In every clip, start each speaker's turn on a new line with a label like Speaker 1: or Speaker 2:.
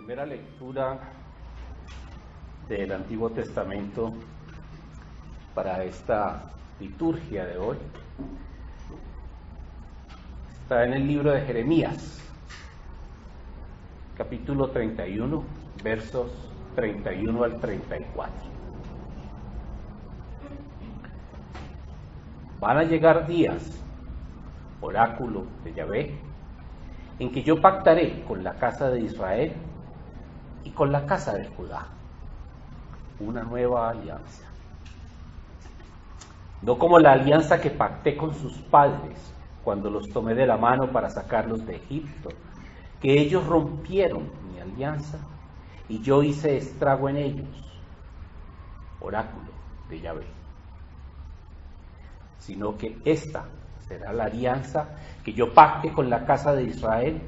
Speaker 1: primera lectura del Antiguo Testamento para esta liturgia de hoy está en el libro de Jeremías, capítulo 31, versos 31 al 34. Van a llegar días, oráculo de Yahvé, en que yo pactaré con la casa de Israel y con la casa de Judá una nueva alianza. No como la alianza que pacté con sus padres cuando los tomé de la mano para sacarlos de Egipto, que ellos rompieron mi alianza y yo hice estrago en ellos, oráculo de Yahvé, sino que esta será la alianza que yo pacte con la casa de Israel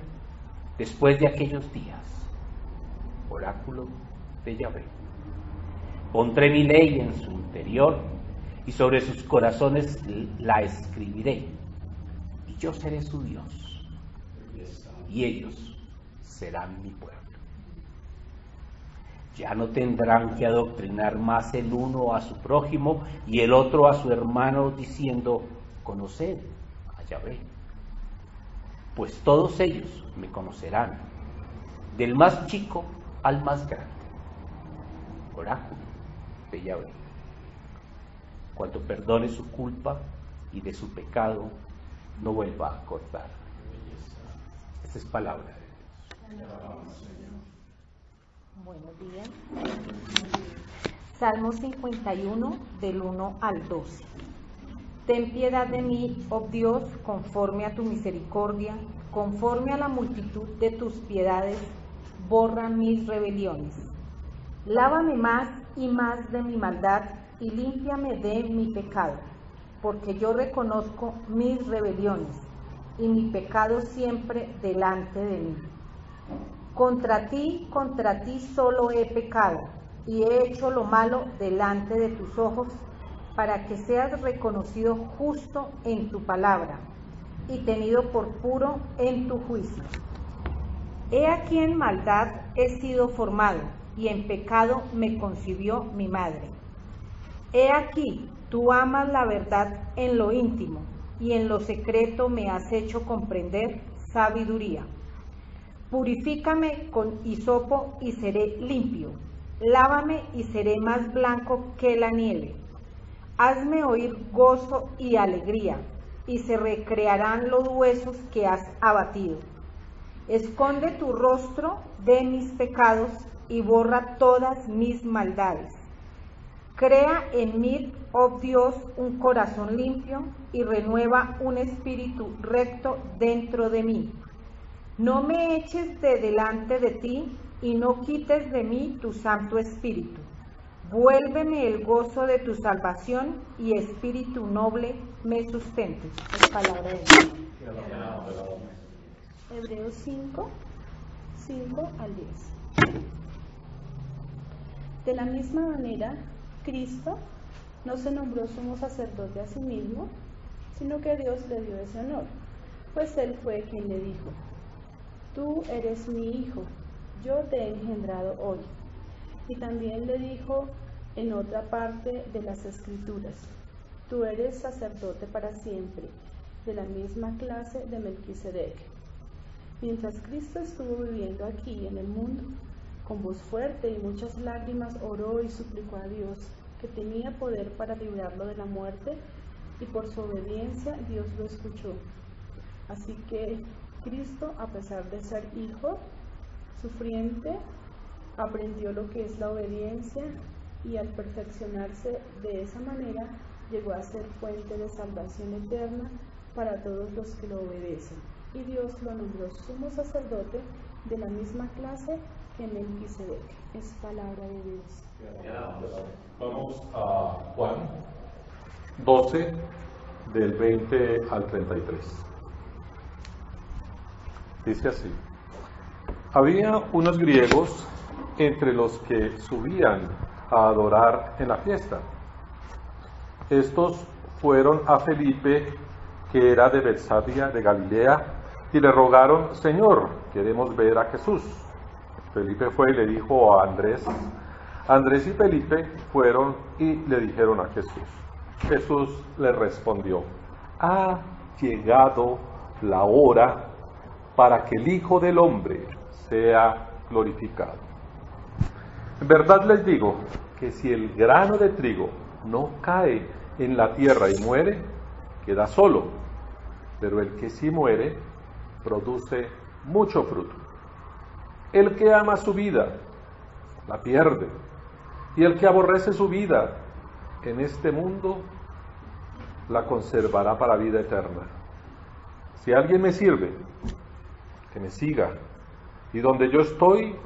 Speaker 1: después de aquellos días, oráculo de Yahvé. Pondré mi ley en su interior y sobre sus corazones la escribiré, y yo seré su Dios, y ellos serán mi pueblo. Ya no tendrán que adoctrinar más el uno a su prójimo y el otro a su hermano, diciendo: conoced a Yahvé. Pues todos ellos me conocerán, del más chico al más grande, oráculo de Yahvé, cuando perdone su culpa y de su pecado no vuelva a acordar. Esta es palabra de Dios.
Speaker 2: Buenos días. Salmo 51, del 1 al 12. Ten piedad de mí, oh Dios, conforme a tu misericordia, conforme a la multitud de tus piedades, borra mis rebeliones. Lávame más y más de mi maldad y límpiame de mi pecado, porque yo reconozco mis rebeliones y mi pecado siempre delante de mí. Contra ti solo he pecado y he hecho lo malo delante de tus ojos, para que seas reconocido justo en tu palabra y tenido por puro en tu juicio. He aquí en maldad he sido formado, y en pecado me concibió mi madre. He aquí, tú amas la verdad en lo íntimo, y en lo secreto me has hecho comprender sabiduría. Purifícame con hisopo y seré limpio, lávame y seré más blanco que la nieve. Hazme oír gozo y alegría, y se recrearán los huesos que has abatido. Esconde tu rostro de mis pecados y borra todas mis maldades. Crea en mí, oh Dios, un corazón limpio y renueva un espíritu recto dentro de mí. No me eches de delante de ti y no quites de mí tu Santo Espíritu. Vuélveme el gozo de tu salvación y espíritu noble me sustente. Es palabra de Dios. Hebreos 5, 5 al 10.
Speaker 3: De la misma manera, Cristo no se nombró sumo sacerdote a sí mismo, sino que Dios le dio ese honor, pues Él fue quien le dijo: tú eres mi hijo, yo te he engendrado hoy. Y también le dijo en otra parte de las Escrituras: tú eres sacerdote para siempre, de la misma clase de Melquisedec. Mientras Cristo estuvo viviendo aquí en el mundo, con voz fuerte y muchas lágrimas oró y suplicó a Dios, que tenía poder para librarlo de la muerte, y por su obediencia Dios lo escuchó. Así que Cristo, a pesar de ser hijo sufriente, aprendió lo que es la obediencia, y al perfeccionarse de esa manera llegó a ser fuente de salvación eterna para todos los que lo obedecen. Y Dios lo nombró sumo sacerdote de la misma clase que Melquisedec. Es palabra de Dios.
Speaker 4: Vamos a Juan 12, del 20 al 33. Dice así: había unos griegos entre los que subían a adorar en la fiesta. Estos fueron a Felipe, que era de Betsaida de Galilea, y le rogaron: Señor, queremos ver a Jesús. Felipe fue y le dijo a Andrés. Andrés y Felipe fueron y le dijeron a Jesús. Jesús le respondió: ha llegado la hora para que el Hijo del Hombre sea glorificado. En verdad les digo que si el grano de trigo no cae en la tierra y muere, queda solo, pero el que sí muere, produce mucho fruto. El que ama su vida, la pierde, y el que aborrece su vida en este mundo, la conservará para vida eterna. Si alguien me sirve, que me siga, y donde yo estoy,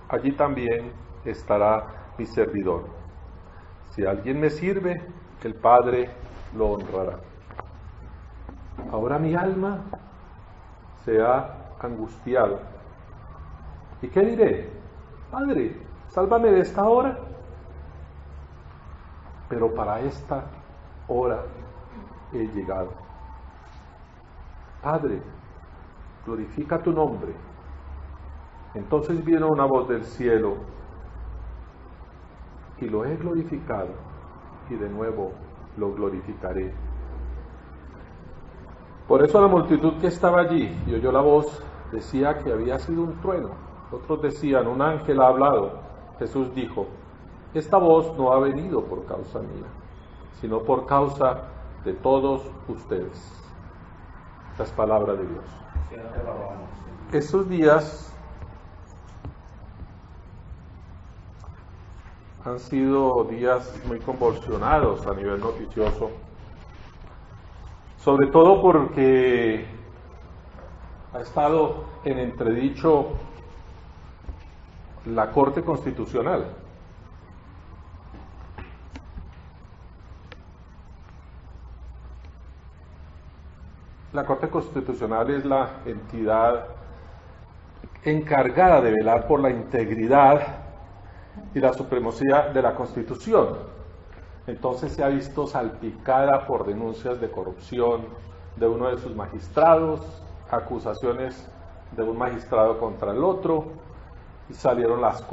Speaker 4: allí también estará mi servidor. Si alguien me sirve, el Padre lo honrará. Ahora mi alma se ha angustiado. ¿Y qué diré? Padre, sálvame de esta hora. Pero para esta hora he llegado. Padre, glorifica tu nombre. Entonces vino una voz del cielo, y lo he glorificado, y de nuevo lo glorificaré. Por eso la multitud que estaba allí y oyó la voz decía que había sido un trueno. Otros decían: un ángel ha hablado. Jesús dijo: esta voz no ha venido por causa mía, sino por causa de todos ustedes. Las palabras de Dios. Estos días han sido días muy convulsionados a nivel noticioso, sobre todo porque ha estado en entredicho la Corte Constitucional. La Corte Constitucional es la entidad encargada de velar por la integridad y la supremacía de la Constitución. Entonces se ha visto salpicada por denuncias de corrupción de uno de sus magistrados, acusaciones de un magistrado contra el otro, y salieron las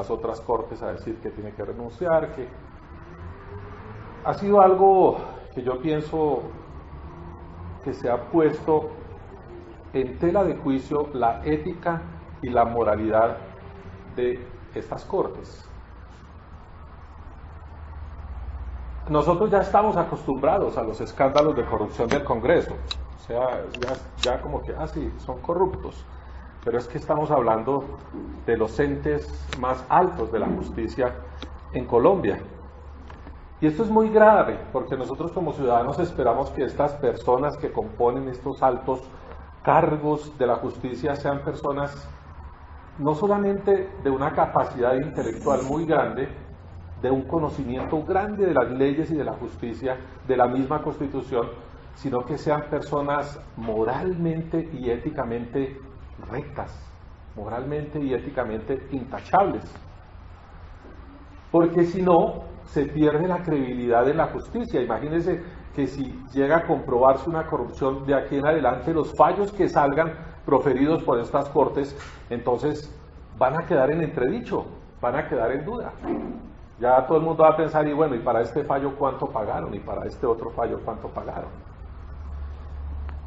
Speaker 4: otras cortes a decir que tiene que renunciar, que ha sido algo que yo pienso que se ha puesto en tela de juicio la ética y la moralidad de estas cortes. Nosotros ya estamos acostumbrados a los escándalos de corrupción del Congreso, o sea, ya como que, sí, son corruptos, pero es que estamos hablando de los entes más altos de la justicia en Colombia. Y esto es muy grave, porque nosotros como ciudadanos esperamos que estas personas que componen estos altos cargos de la justicia sean personas no solamente de una capacidad intelectual muy grande, de un conocimiento grande de las leyes y de la justicia, de la misma Constitución, sino que sean personas moralmente y éticamente rectas, moralmente y éticamente intachables. Porque si no, se pierde la credibilidad de la justicia. Imagínense que si llega a comprobarse una corrupción de aquí en adelante, los fallos que salgan proferidos por estas cortes, entonces van a quedar en entredicho, van a quedar en duda. Ya todo el mundo va a pensar, y bueno, y para este fallo cuánto pagaron, y para este otro fallo cuánto pagaron.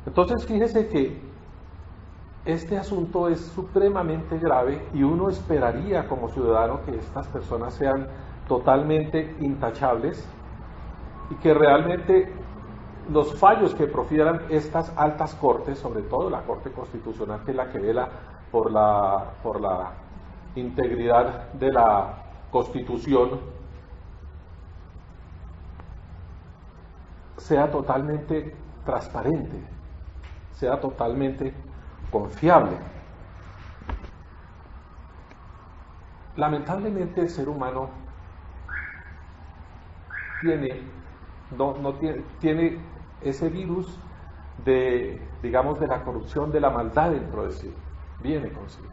Speaker 4: Entonces fíjese que este asunto es supremamente grave, y uno esperaría como ciudadano que estas personas sean totalmente intachables y que realmente los fallos que profieran estas altas cortes, sobre todo la Corte Constitucional, que es la que vela por la integridad de la Constitución, sea totalmente transparente, sea totalmente confiable. Lamentablemente el ser humano tiene ese virus de, digamos, de la corrupción, de la maldad dentro de sí, viene consigo.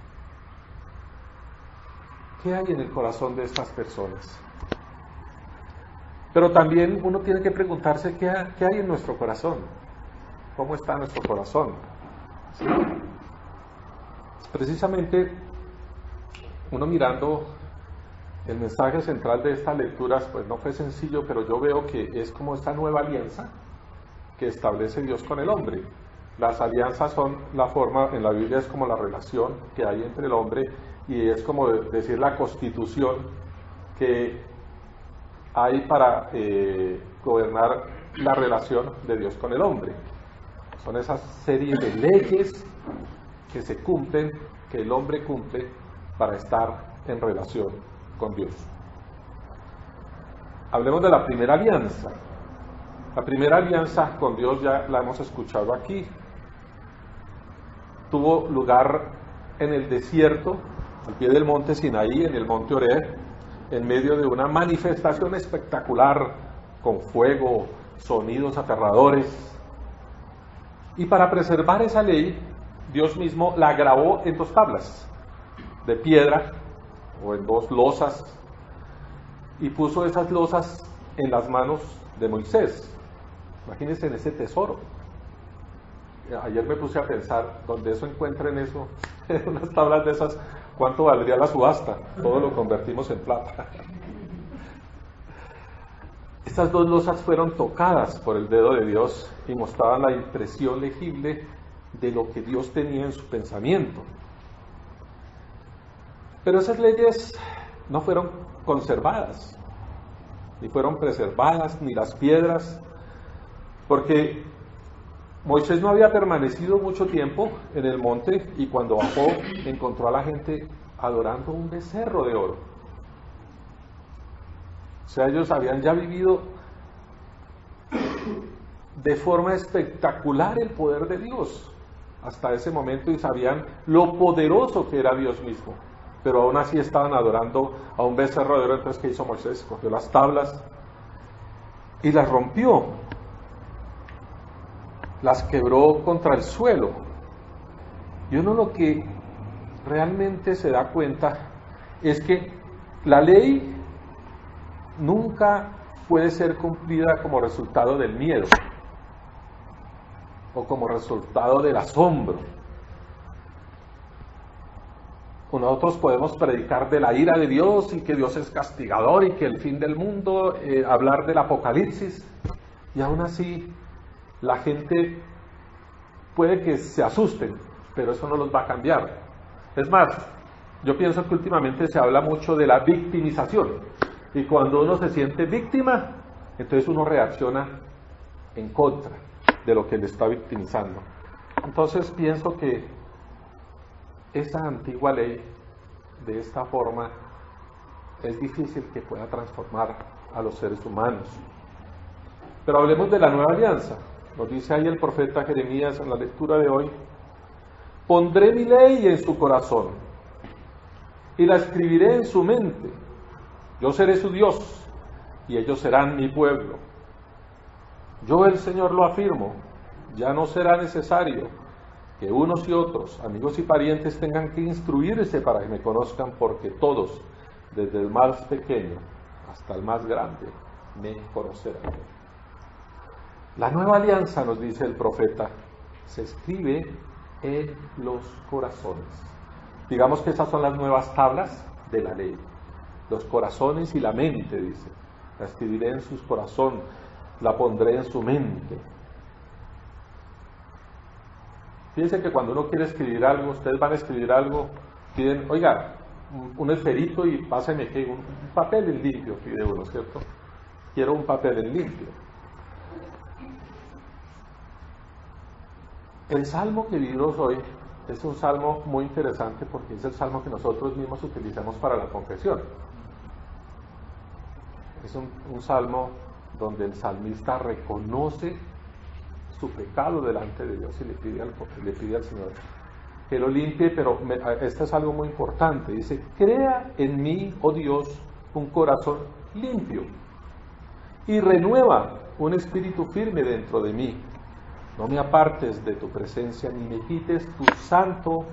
Speaker 4: ¿Qué hay en el corazón de estas personas? Pero también uno tiene que preguntarse qué hay en nuestro corazón, cómo está nuestro corazón. ¿Sí? Precisamente uno mirando el mensaje central de estas lecturas, pues no fue sencillo, pero yo veo que es como esta nueva alianza que establece Dios con el hombre. Las alianzas son la forma, en la Biblia es como la relación que hay entre el hombre, y es como decir la constitución que hay para gobernar la relación de Dios con el hombre. Son esas series de leyes que se cumplen, que el hombre cumple para estar en relación con Dios. Hablemos de la primera alianza. La primera alianza con Dios ya la hemos escuchado aquí. Tuvo lugar en el desierto, al pie del monte Sinaí, en el monte Horeb, en medio de una manifestación espectacular, con fuego, sonidos aterradores. Y para preservar esa ley, Dios mismo la grabó en 2 tablas de piedra, o en 2 losas, y puso esas losas en las manos de Moisés. Imagínense en ese tesoro. Ayer me puse a pensar, donde eso encuentren eso, en unas tablas de esas, ¿cuánto valdría la subasta? Todo lo convertimos en plata. Estas 2 losas fueron tocadas por el dedo de Dios y mostraban la impresión legible de lo que Dios tenía en su pensamiento. Pero esas leyes no fueron conservadas, ni fueron preservadas, ni las piedras, porque Moisés no había permanecido mucho tiempo en el monte, y cuando bajó encontró a la gente adorando un becerro de oro. O sea, ellos habían ya vivido de forma espectacular el poder de Dios hasta ese momento, y sabían lo poderoso que era Dios mismo, pero aún así estaban adorando a un becerro de oro. Entonces, ¿qué hizo Moisés? Cogió las tablas y las rompió, las quebró contra el suelo. Y uno lo que realmente se da cuenta es que la ley nunca puede ser cumplida como resultado del miedo o como resultado del asombro. Nosotros podemos predicar de la ira de Dios y que Dios es castigador y que el fin del mundo, hablar del apocalipsis, y aún así la gente puede que se asusten, pero eso no los va a cambiar. Es más, yo pienso que últimamente se habla mucho de la victimización, y cuando uno se siente víctima, entonces uno reacciona en contra de lo que le está victimizando. Entonces pienso que esa antigua ley, de esta forma, es difícil que pueda transformar a los seres humanos. Pero hablemos de la nueva alianza. Nos dice ahí el profeta Jeremías en la lectura de hoy: pondré mi ley en su corazón y la escribiré en su mente. Yo seré su Dios y ellos serán mi pueblo. Yo, el Señor, lo afirmo. Ya no será necesario que unos y otros, amigos y parientes, tengan que instruirse para que me conozcan, porque todos, desde el más pequeño hasta el más grande, me conocerán. La nueva alianza, nos dice el profeta, se escribe en los corazones. Digamos que esas son las nuevas tablas de la ley. Los corazones y la mente, dice. La escribiré en sus corazones, la pondré en su mente. Fíjense que cuando uno quiere escribir algo, ustedes van a escribir algo, piden, oiga, un esferito y pásenme un papel en limpio, pide uno, ¿cierto? Quiero un papel en limpio. El salmo que vimos hoy es un salmo muy interesante, porque es el salmo que nosotros mismos utilizamos para la confesión. Es un salmo donde el salmista reconoce su pecado delante de Dios y le pide al Señor que lo limpie, pero esto es algo muy importante. Dice: crea en mí, oh Dios, un corazón limpio y renueva un espíritu firme dentro de mí. No me apartes de tu presencia, ni me quites tu santo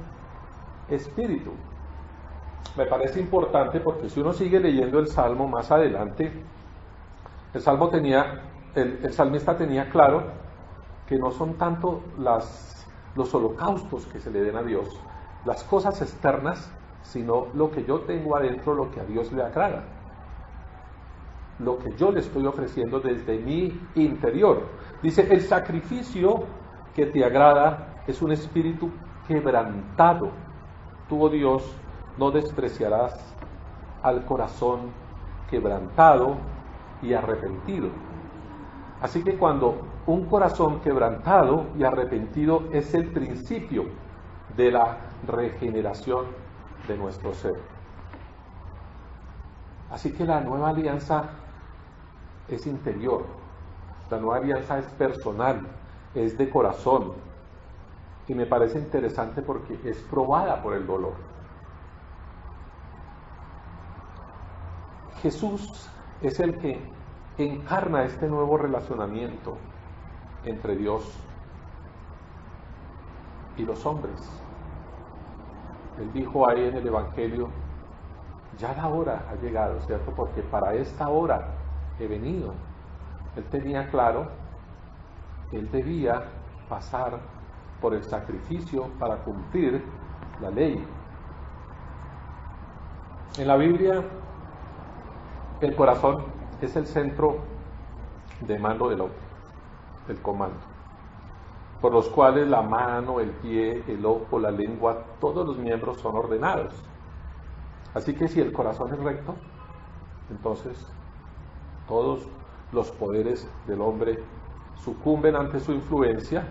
Speaker 4: espíritu. Me parece importante, porque si uno sigue leyendo el Salmo más adelante, el salmista tenía claro que no son tanto los holocaustos que se le den a Dios, las cosas externas, sino lo que yo tengo adentro, lo que a Dios le agrada, lo que yo le estoy ofreciendo desde mi interior. Dice, el sacrificio que te agrada es un espíritu quebrantado. Tú, oh Dios, no despreciarás al corazón quebrantado y arrepentido. Así que cuando un corazón quebrantado y arrepentido es el principio de la regeneración de nuestro ser. Así que la nueva alianza es interior, la nueva alianza es personal, es de corazón, y me parece interesante porque es probada por el dolor. Jesús es el que encarna este nuevo relacionamiento entre Dios y los hombres. Él dijo ahí en el Evangelio, ya la hora ha llegado, ¿cierto? Porque para esta hora he venido. Él tenía claro que él debía pasar por el sacrificio para cumplir la ley. En la Biblia, el corazón es el centro de mando del hombre, el comando, por los cuales la mano, el pie, el ojo, la lengua, todos los miembros son ordenados. Así que si el corazón es recto, entonces todos los poderes del hombre sucumben ante su influencia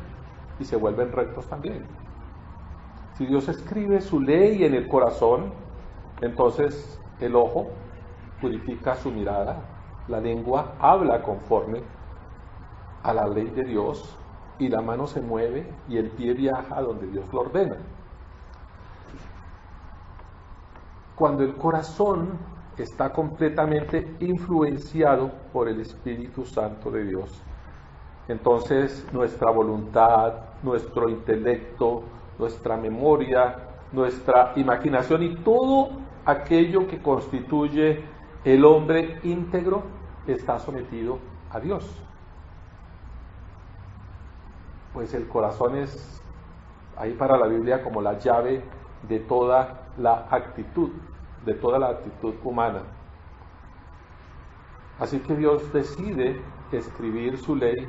Speaker 4: y se vuelven rectos también. Si Dios escribe su ley en el corazón, entonces el ojo purifica su mirada, la lengua habla conforme a la ley de Dios y la mano se mueve y el pie viaja donde Dios lo ordena. Cuando el corazón está completamente influenciado por el Espíritu Santo de Dios, entonces nuestra voluntad, nuestro intelecto, nuestra memoria, nuestra imaginación y todo aquello que constituye el hombre íntegro está sometido a Dios. Pues el corazón es ahí para la Biblia como la llave de toda la actitud humana. Así que Dios decide escribir su ley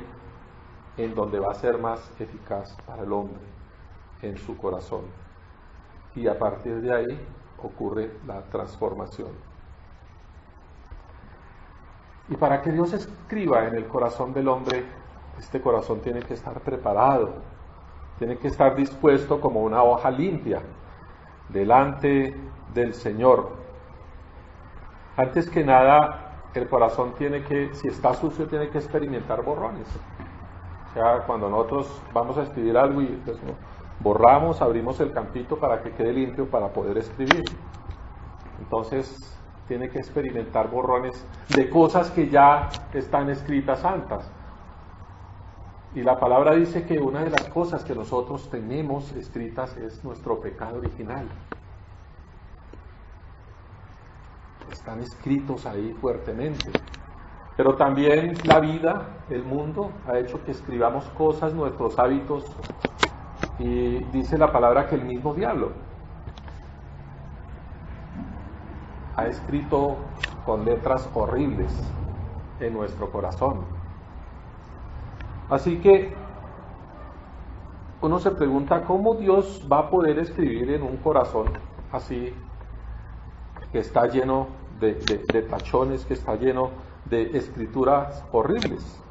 Speaker 4: en donde va a ser más eficaz para el hombre, en su corazón. Y a partir de ahí ocurre la transformación. Y para que Dios escriba en el corazón del hombre, este corazón tiene que estar preparado, tiene que estar dispuesto como una hoja limpia delante del Señor. Antes que nada, el corazón tiene que, si está sucio, tiene que experimentar borrones. O sea, cuando nosotros vamos a escribir algo y pues, borramos, abrimos el campito para que quede limpio para poder escribir. Entonces, tiene que experimentar borrones de cosas que ya están escritas santas. Y la palabra dice que una de las cosas que nosotros tenemos escritas es nuestro pecado original. Están escritos ahí fuertemente. Pero también la vida, el mundo, ha hecho que escribamos cosas, nuestros hábitos, y dice la palabra que el mismo diablo ha escrito con letras horribles en nuestro corazón. Así que uno se pregunta cómo Dios va a poder escribir en un corazón así, que está lleno de tachones, que está lleno de escrituras horribles.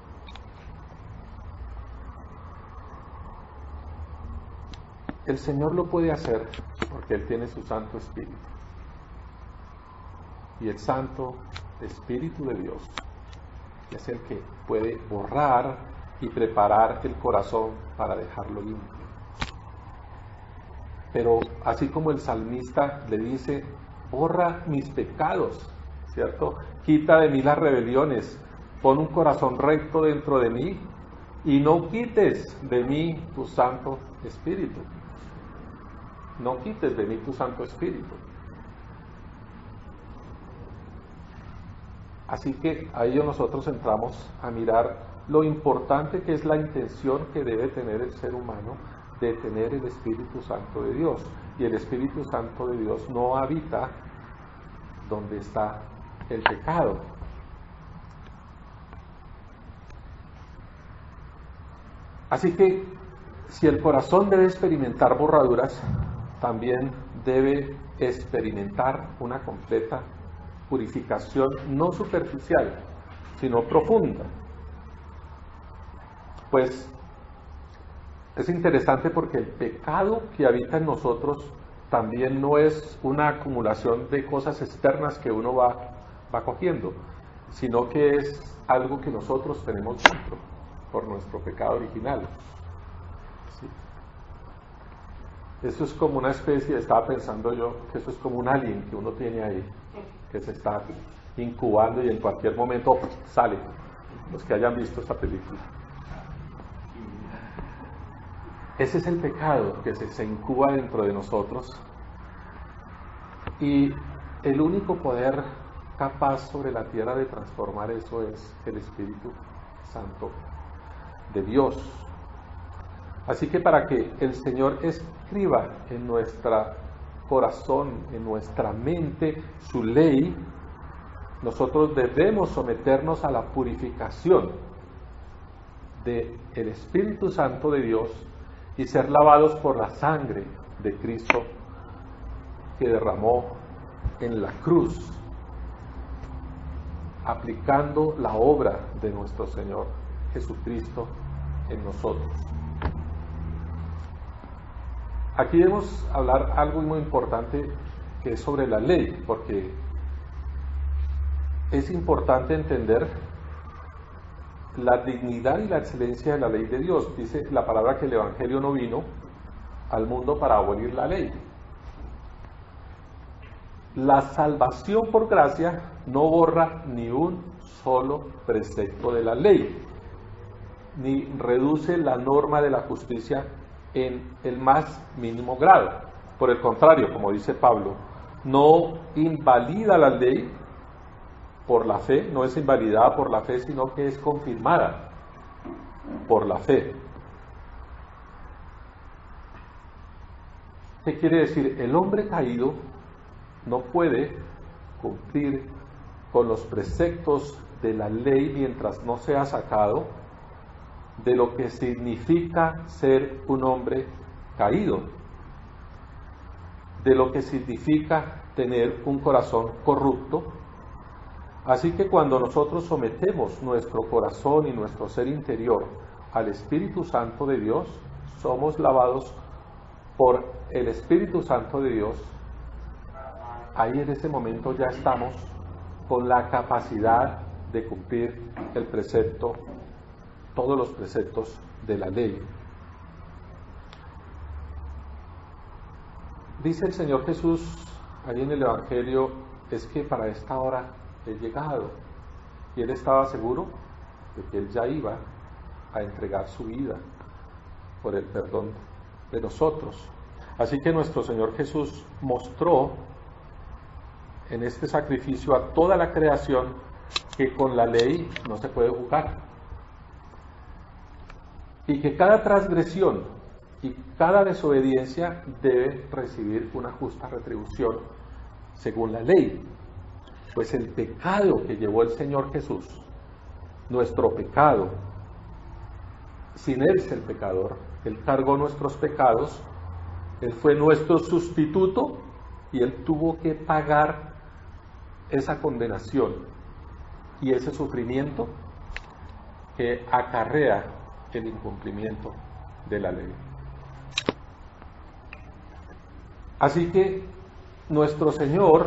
Speaker 4: El Señor lo puede hacer porque Él tiene su Santo Espíritu. Y el Santo Espíritu de Dios es el que puede borrar y preparar el corazón para dejarlo limpio. Pero así como el salmista le dice, borra mis pecados, ¿cierto? Quita de mí las rebeliones, pon un corazón recto dentro de mí y no quites de mí tu Santo Espíritu. No quites de mí tu Santo Espíritu. Así que ahí nosotros entramos a mirar lo importante que es la intención que debe tener el ser humano de tener el Espíritu Santo de Dios. Y el Espíritu Santo de Dios no habita donde está el pecado. Así que si el corazón debe experimentar borraduras, también debe experimentar una completa purificación, no superficial, sino profunda. Pues es interesante porque el pecado que habita en nosotros también no es una acumulación de cosas externas que uno va cogiendo, sino que es algo que nosotros tenemos dentro por nuestro pecado original. ¿Sí? Eso es como una especie, estaba pensando yo, que eso es como un alien que uno tiene ahí, que se está incubando y en cualquier momento sale. Los que hayan visto esta película. Ese es el pecado que se incuba dentro de nosotros, y el único poder capaz sobre la tierra de transformar eso es el Espíritu Santo de Dios. Así que para que el Señor escriba en nuestro corazón, en nuestra mente, su ley, nosotros debemos someternos a la purificación del Espíritu Santo de Dios y ser lavados por la sangre de Cristo que derramó en la cruz, aplicando la obra de nuestro Señor Jesucristo en nosotros. Aquí debemos hablar algo muy importante, que es sobre la ley, porque es importante entender la dignidad y la excelencia de la ley de Dios. Dice la palabra que el Evangelio no vino al mundo para abolir la ley. La salvación por gracia no borra ni un solo precepto de la ley, ni reduce la norma de la justicia en el más mínimo grado. Por el contrario, como dice Pablo, no invalida la ley por la fe, no es invalidada por la fe, sino que es confirmada por la fe. ¿Qué quiere decir? El hombre caído no puede cumplir con los preceptos de la ley mientras no sea sacado de lo que significa ser un hombre caído, de lo que significa tener un corazón corrupto. Así que cuando nosotros sometemos nuestro corazón y nuestro ser interior al Espíritu Santo de Dios, somos lavados por el Espíritu Santo de Dios. Ahí en ese momento ya estamos con la capacidad de cumplir el precepto, todos los preceptos de la ley. Dice el Señor Jesús ahí en el Evangelio, es que para esta hora he llegado, y Él estaba seguro de que Él ya iba a entregar su vida por el perdón de nosotros. Así que nuestro Señor Jesús mostró en este sacrificio a toda la creación que con la ley no se puede jugar, y que cada transgresión y cada desobediencia debe recibir una justa retribución según la ley. Pues el pecado que llevó el Señor Jesús, nuestro pecado, sin Él ser el pecador, Él cargó nuestros pecados, Él fue nuestro sustituto y Él tuvo que pagar esa condenación y ese sufrimiento que acarrea el incumplimiento de la ley. Así que nuestro Señor,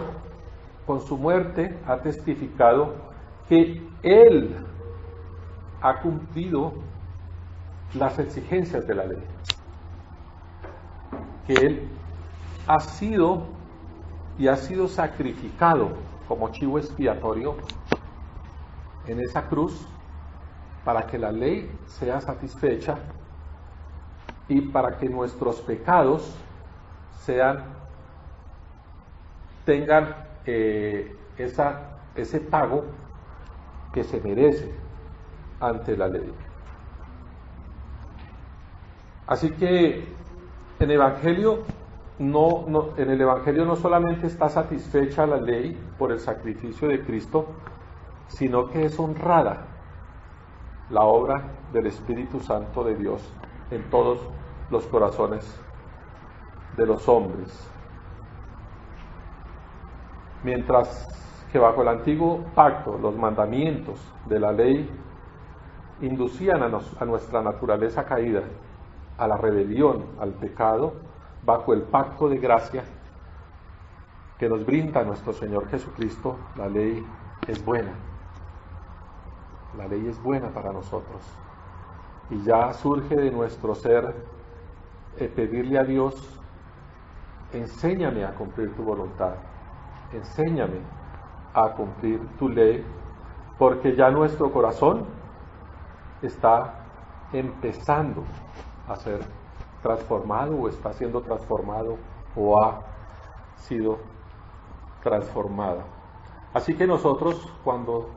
Speaker 4: con su muerte, ha testificado que Él ha cumplido las exigencias de la ley, que Él ha sido sacrificado como chivo expiatorio en esa cruz para que la ley sea satisfecha y para que nuestros pecados tengan ese pago que se merece ante la ley. Así que en el Evangelio no solamente está satisfecha la ley por el sacrificio de Cristo, sino que es honrada la obra del Espíritu Santo de Dios en todos los corazones de los hombres. Mientras que bajo el antiguo pacto los mandamientos de la ley inducían a nuestra naturaleza caída a la rebelión, al pecado, bajo el pacto de gracia que nos brinda nuestro Señor Jesucristo, la ley es buena. La ley es buena para nosotros. Y ya surge de nuestro ser pedirle a Dios, enséñame a cumplir tu voluntad, enséñame a cumplir tu ley, porque ya nuestro corazón está empezando a ser transformado, o está siendo transformado, o ha sido transformado. Así que nosotros, cuando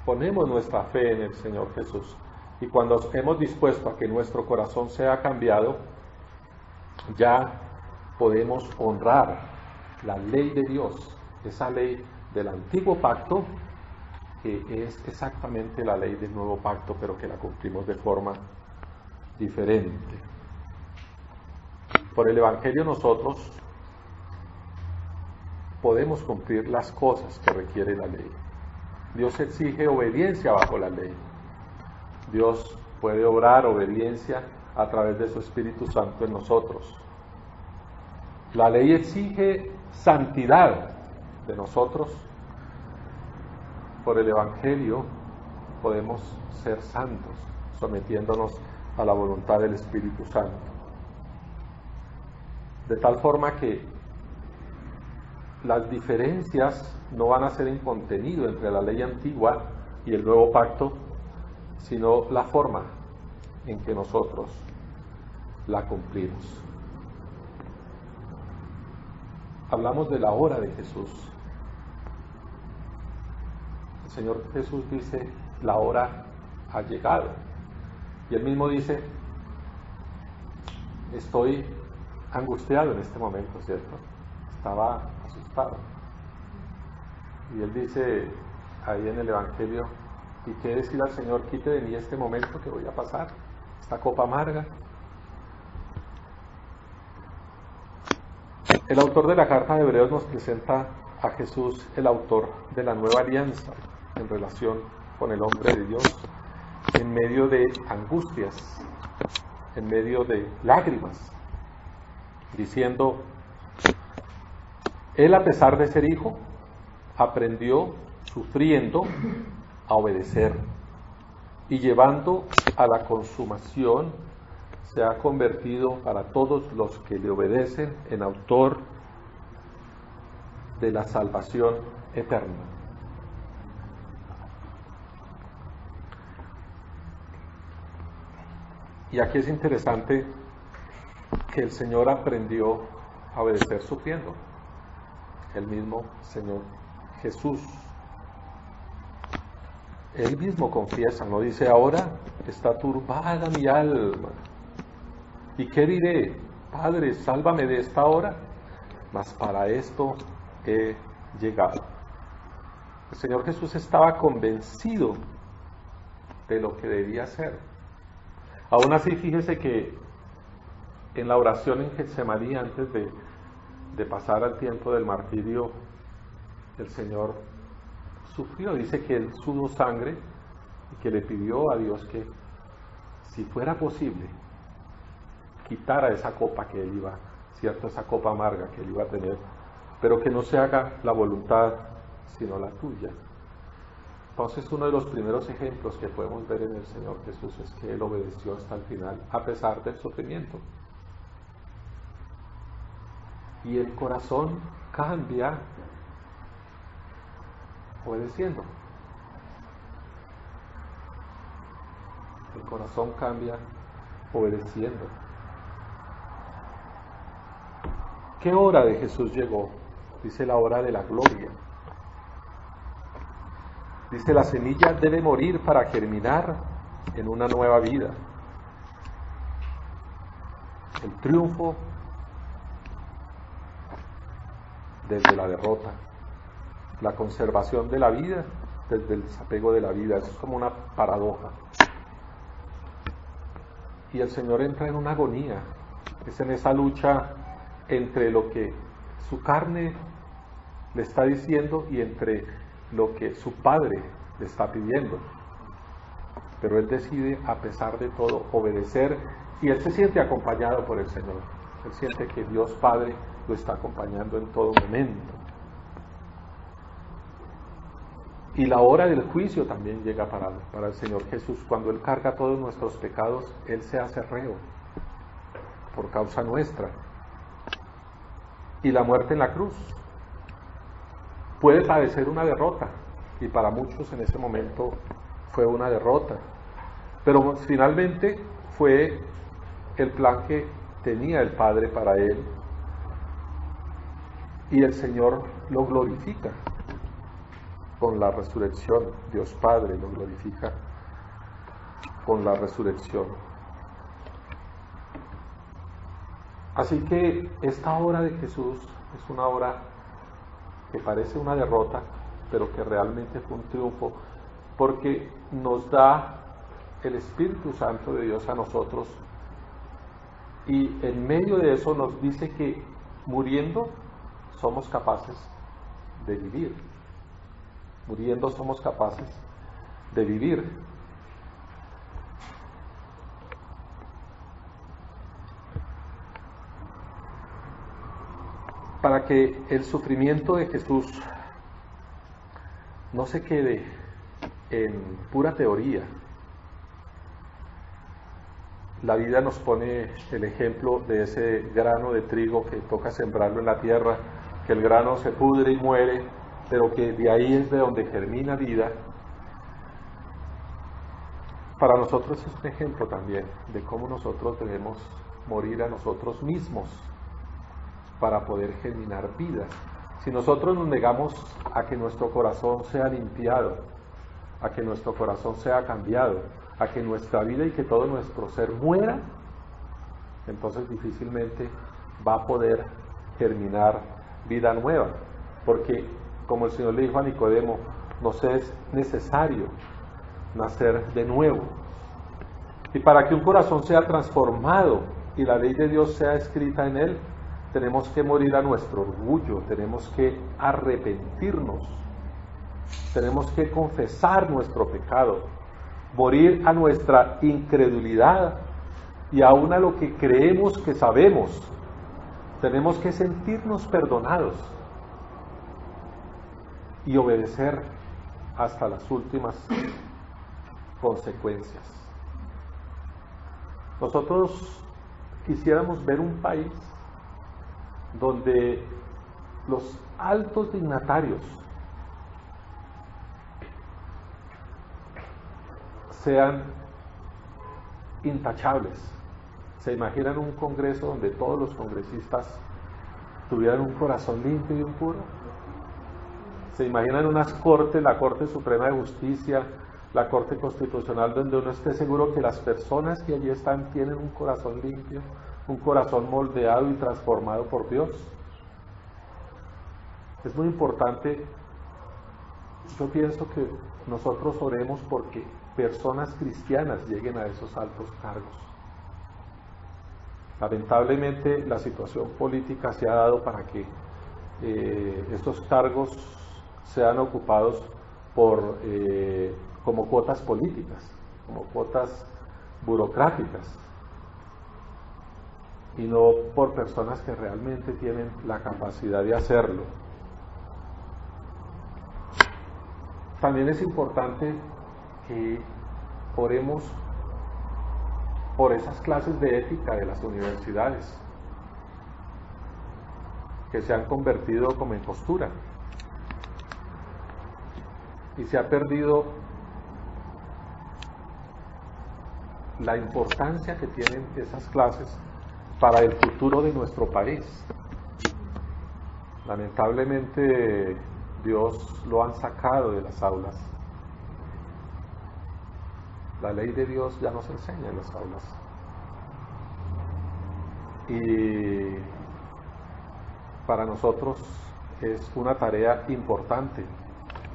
Speaker 4: ponemos nuestra fe en el Señor Jesús y cuando hemos dispuesto a que nuestro corazón sea cambiado, ya podemos honrar la ley de Dios, esa ley del antiguo pacto, que es exactamente la ley del nuevo pacto, pero que la cumplimos de forma diferente. Por el Evangelio nosotros podemos cumplir las cosas que requiere la ley. Dios exige obediencia bajo la ley. Dios puede obrar obediencia a través de su Espíritu Santo en nosotros. La ley exige santidad de nosotros. Por el Evangelio podemos ser santos, sometiéndonos a la voluntad del Espíritu Santo. De tal forma que las diferencias no van a ser en contenido entre la ley antigua y el nuevo pacto, sino la forma en que nosotros la cumplimos. Hablamos de la hora de Jesús. El Señor Jesús dice, la hora ha llegado. Y Él mismo dice, estoy angustiado en este momento, ¿cierto? Estaba asustado. Y Él dice ahí en el Evangelio, ¿y qué decir al Señor? Quite de mí este momento que voy a pasar, esta copa amarga. El autor de la carta de Hebreos nos presenta a Jesús, el autor de la nueva alianza en relación con el hombre de Dios, en medio de angustias, en medio de lágrimas, diciendo, Él a pesar de ser hijo, aprendió sufriendo a obedecer y llevando a la consumación se ha convertido para todos los que le obedecen en autor de la salvación eterna. Y aquí es interesante que el Señor aprendió a obedecer sufriendo. El mismo Señor Jesús. Él mismo confiesa, no dice, ahora está turbada mi alma. ¿Y qué diré? Padre, sálvame de esta hora. Mas para esto he llegado. El Señor Jesús estaba convencido de lo que debía hacer. Aún así, fíjese que en la oración en Getsemaní, antes de pasar al tiempo del martirio, el Señor sufrió. Dice que Él sudó sangre y que le pidió a Dios que, si fuera posible, quitara esa copa que Él iba, cierto, esa copa amarga que Él iba a tener, pero que no se haga la voluntad, sino la tuya. Entonces, uno de los primeros ejemplos que podemos ver en el Señor Jesús es que Él obedeció hasta el final, a pesar del sufrimiento. Y el corazón cambia obedeciendo. El corazón cambia obedeciendo. ¿Qué hora de Jesús llegó? Dice la hora de la gloria. Dice, la semilla debe morir para germinar en una nueva vida. el triunfo desde la derrota, la conservación de la vida desde el desapego de la vida. Eso es como una paradoja. Y el Señor entra en una agonía, es en esa lucha entre lo que su carne le está diciendo y entre lo que su Padre le está pidiendo. Pero Él decide, a pesar de todo, obedecer, y Él se siente acompañado por el Señor. Él siente que Dios Padre lo está acompañando en todo momento. Y la hora del juicio también llega para el Señor Jesús. Cuando Él carga todos nuestros pecados, Él se hace reo por causa nuestra. Y la muerte en la cruz puede parecer una derrota, y para muchos en ese momento fue una derrota, pero finalmente fue el plan que tenía el Padre para Él, y el Señor lo glorifica con la resurrección. Dios Padre lo glorifica con la resurrección. Así que esta hora de Jesús es una hora que parece una derrota, pero que realmente fue un triunfo, porque nos da el Espíritu Santo de Dios a nosotros, y en medio de eso nos dice que muriendo somos capaces de vivir. Muriendo somos capaces de vivir. Para que el sufrimiento de Jesús no se quede en pura teoría, la vida nos pone el ejemplo de ese grano de trigo que toca sembrarlo en la tierra, que el grano se pudre y muere, pero que de ahí es de donde germina vida. Para nosotros es un ejemplo también de cómo nosotros debemos morir a nosotros mismos para poder germinar vida. Si nosotros nos negamos a que nuestro corazón sea limpiado, a que nuestro corazón sea cambiado, a que nuestra vida y que todo nuestro ser muera, entonces difícilmente va a poder germinar vida nueva, porque como el Señor le dijo a Nicodemo, nos es necesario nacer de nuevo. Y para que un corazón sea transformado y la ley de Dios sea escrita en él, tenemos que morir a nuestro orgullo, tenemos que arrepentirnos, tenemos que confesar nuestro pecado, morir a nuestra incredulidad y aún a lo que creemos que sabemos. Tenemos que sentirnos perdonados y obedecer hasta las últimas consecuencias. Nosotros quisiéramos ver un país donde los altos dignatarios sean intachables. ¿Se imaginan un congreso donde todos los congresistas tuvieran un corazón limpio y puro? ¿Se imaginan unas cortes, la Corte Suprema de Justicia, la Corte Constitucional, donde uno esté seguro que las personas que allí están tienen un corazón limpio, un corazón moldeado y transformado por Dios? Es muy importante, yo pienso que nosotros oremos porque personas cristianas lleguen a esos altos cargos. Lamentablemente la situación política se ha dado para que estos cargos sean ocupados por como cuotas políticas, como cuotas burocráticas, y no por personas que realmente tienen la capacidad de hacerlo. También es importante que oremos por esas clases de ética de las universidades que se han convertido como en costura y se ha perdido la importancia que tienen esas clases para el futuro de nuestro país. Lamentablemente Dios lo han sacado de las aulas. La ley de Dios ya no se enseña en las aulas. Y para nosotros es una tarea importante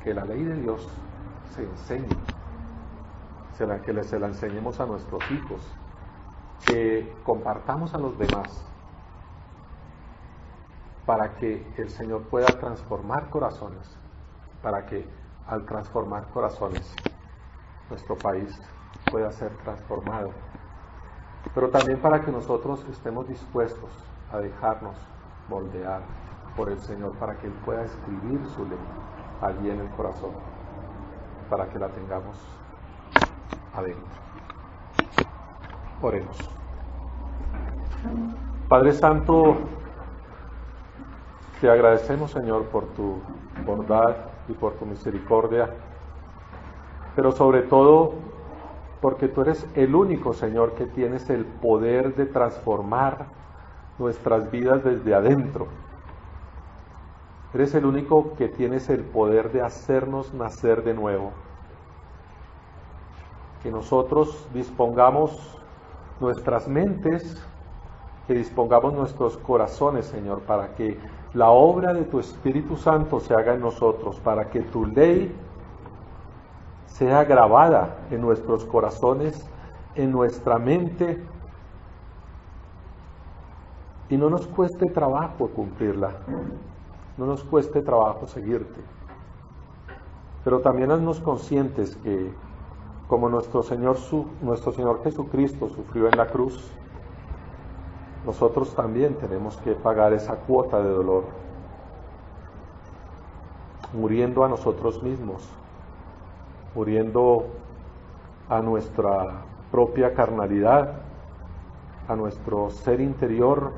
Speaker 4: que la ley de Dios se enseñe, que se la enseñemos a nuestros hijos, que compartamos a los demás, para que el Señor pueda transformar corazones, para que al transformar corazones nuestro país pueda ser transformado, pero también para que nosotros estemos dispuestos a dejarnos moldear por el Señor, para que Él pueda escribir su ley allí en el corazón, para que la tengamos adentro. Oremos. Padre Santo, te agradecemos, Señor, por tu bondad y por tu misericordia, pero sobre todo porque tú eres el único, Señor, que tienes el poder de transformar nuestras vidas desde adentro. Eres el único que tienes el poder de hacernos nacer de nuevo. Que nosotros dispongamos nuestras mentes, que dispongamos nuestros corazones, Señor, para que la obra de tu Espíritu Santo se haga en nosotros, para que tu ley sea grabada en nuestros corazones, en nuestra mente, y no nos cueste trabajo cumplirla, no nos cueste trabajo seguirte. Pero también haznos conscientes que, como nuestro Señor Jesucristo sufrió en la cruz, nosotros también tenemos que pagar esa cuota de dolor, muriendo a nosotros mismos, muriendo a nuestra propia carnalidad, a nuestro ser interior,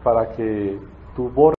Speaker 4: para que tú borres